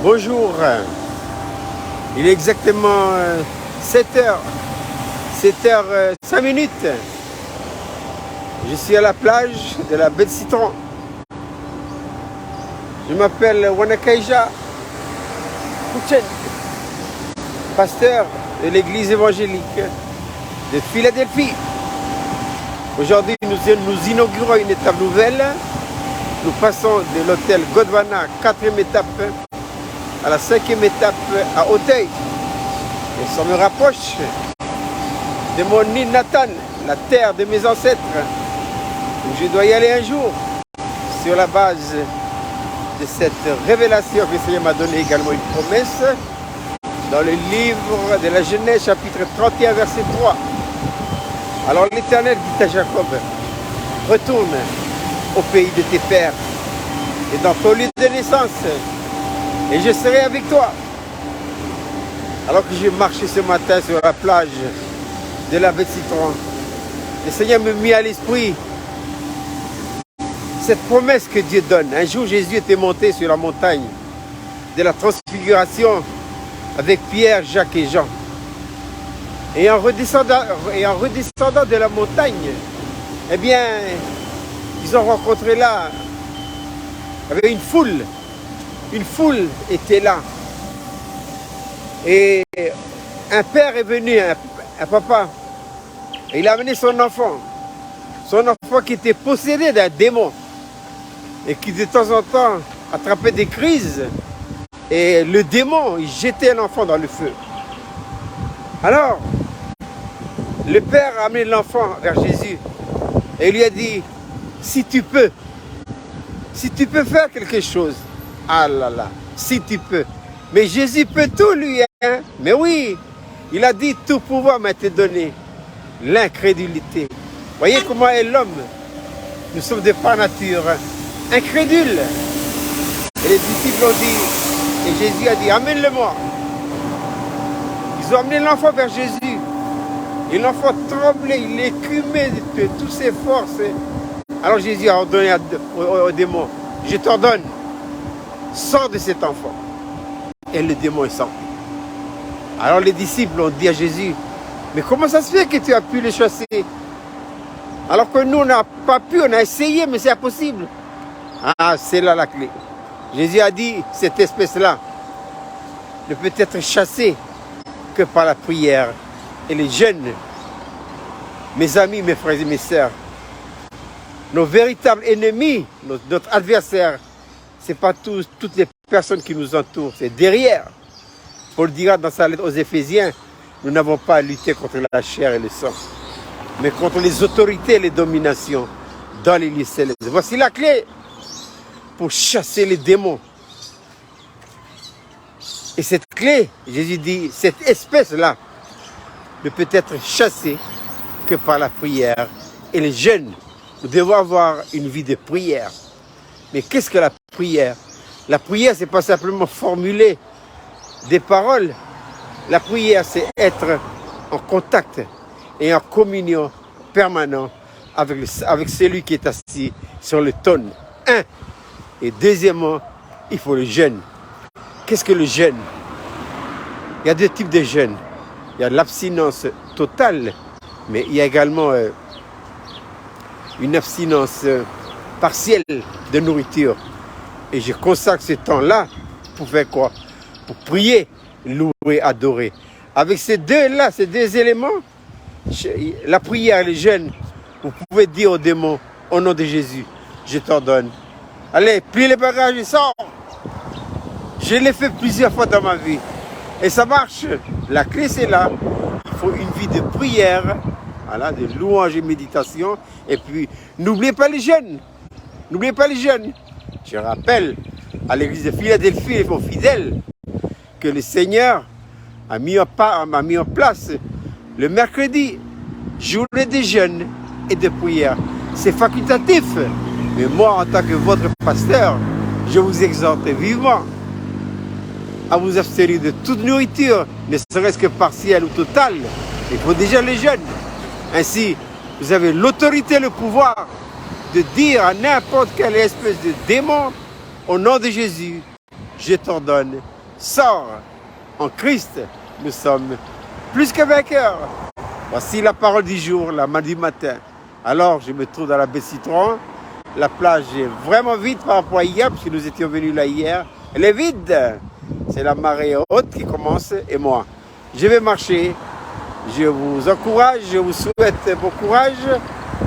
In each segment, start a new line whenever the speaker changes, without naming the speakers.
Bonjour, il est exactement 7h, 7h05. Je suis à la plage de la baie de Citron. Je m'appelle Wanakaija Kuchen, pasteur de l'église évangélique de Philadelphie. Aujourd'hui, nous inaugurons une étape nouvelle. Nous passons de l'hôtel Gondwana, 4e étape, à la 5e étape à Auteuil. Et ça me rapproche de mon île natale, la terre de mes ancêtres, où je dois y aller un jour, sur la base de cette révélation que le Seigneur m'a donné également une promesse dans le livre de la Genèse, chapitre 31, verset 3. Alors l'Éternel dit à Jacob, retourne au pays de tes pères et dans ton lieu de naissance, et je serai avec toi. Alors que je marchais ce matin sur la plage de la baie de Citron, le Seigneur me mit à l'esprit cette promesse que Dieu donne. Un jour, Jésus était monté sur la montagne de la transfiguration avec Pierre, Jacques et Jean. Et en redescendant de la montagne, eh bien, ils ont rencontré là, il y avait une foule. Une foule était là. Et un père est venu, un papa, et il a amené son enfant qui était possédé d'un démon, et qui de temps en temps attrapait des crises, et le démon, il jetait l'enfant dans le feu. Alors, le père a amené l'enfant vers Jésus, et il lui a dit, si tu peux faire quelque chose, ah là là, si tu peux. Mais Jésus peut tout, lui, hein? Mais oui, il a dit, tout pouvoir m'a été donné. L'incrédulité. Voyez comment est l'homme. Nous sommes de par nature incrédules. Et les disciples ont dit, et Jésus a dit, amène-le-moi. Ils ont amené l'enfant vers Jésus. Et l'enfant tremblait, il écumait de toutes ses forces. Alors Jésus a ordonné au démon, je t'ordonne, sors de cet enfant. Et le démon est sorti. Alors les disciples ont dit à Jésus, mais comment ça se fait que tu as pu le chasser? Alors que nous, on n'a pas pu, on a essayé, mais c'est impossible. Ah, c'est là la clé. Jésus a dit, cette espèce-là ne peut être chassée que par la prière. Et les jeunes, mes amis, mes frères et mes sœurs, nos véritables ennemis, notre adversaire, ce n'est pas toutes les personnes qui nous entourent, c'est derrière. Paul dira dans sa lettre aux Éphésiens, nous n'avons pas à lutter contre la chair et le sang, mais contre les autorités et les dominations dans les lieux célestes. Voici la clé pour chasser les démons. Et cette clé, Jésus dit, cette espèce-là ne peut être chassée que par la prière. Et les jeunes, nous devons avoir une vie de prière. Mais qu'est-ce que la prière? La prière, ce n'est pas simplement formuler des paroles. La prière, c'est être en contact et en communion permanente avec celui qui est assis sur le trône. Un. Et deuxièmement, il faut le jeûne. Qu'est-ce que le jeûne? Il y a deux types de jeûne. Il y a l'abstinence totale, mais il y a également une abstinence partielle de nourriture. Et je consacre ce temps-là pour faire quoi? Pour prier, louer, adorer. Avec ces deux-là, ces deux éléments, la prière et le jeûne, vous pouvez dire au démon, au nom de Jésus, je t'ordonne. Allez, plie les bagages et sors. Je l'ai fait plusieurs fois dans ma vie. Et ça marche. La clé, c'est là. Il faut une vie de prière, voilà, de louange et méditation. Et puis, n'oubliez pas les jeunes. N'oubliez pas les jeunes. Je rappelle à l'église de Philadelphie et aux fidèles que le Seigneur a mis en place le mercredi, journée de jeûne et de prière. C'est facultatif. Mais moi, en tant que votre pasteur, je vous exhorte vivement à vous abstenir de toute nourriture, ne serait-ce que partielle ou totale. Il faut déjà les jeûnes. Ainsi, vous avez l'autorité, le pouvoir de dire à n'importe quelle espèce de démon, au nom de Jésus, je t'ordonne, sort. En Christ, nous sommes plus que vainqueurs. Voici la parole du jour, la mardi matin. Alors, je me trouve dans la baie Citron. La plage est vraiment vide par rapport à hier, puisque nous étions venus là hier. Elle est vide. C'est la marée haute qui commence et moi. Je vais marcher. Je vous encourage, je vous souhaite bon courage.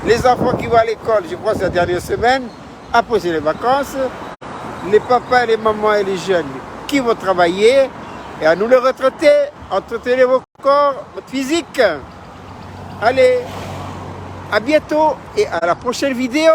Les enfants qui vont à l'école, je crois que c'est la dernière semaine. Après, c'est les vacances. Les papas, les mamans et les jeunes qui vont travailler. Et à nous les retraités, entretenez vos corps, votre physique. Allez, à bientôt et à la prochaine vidéo.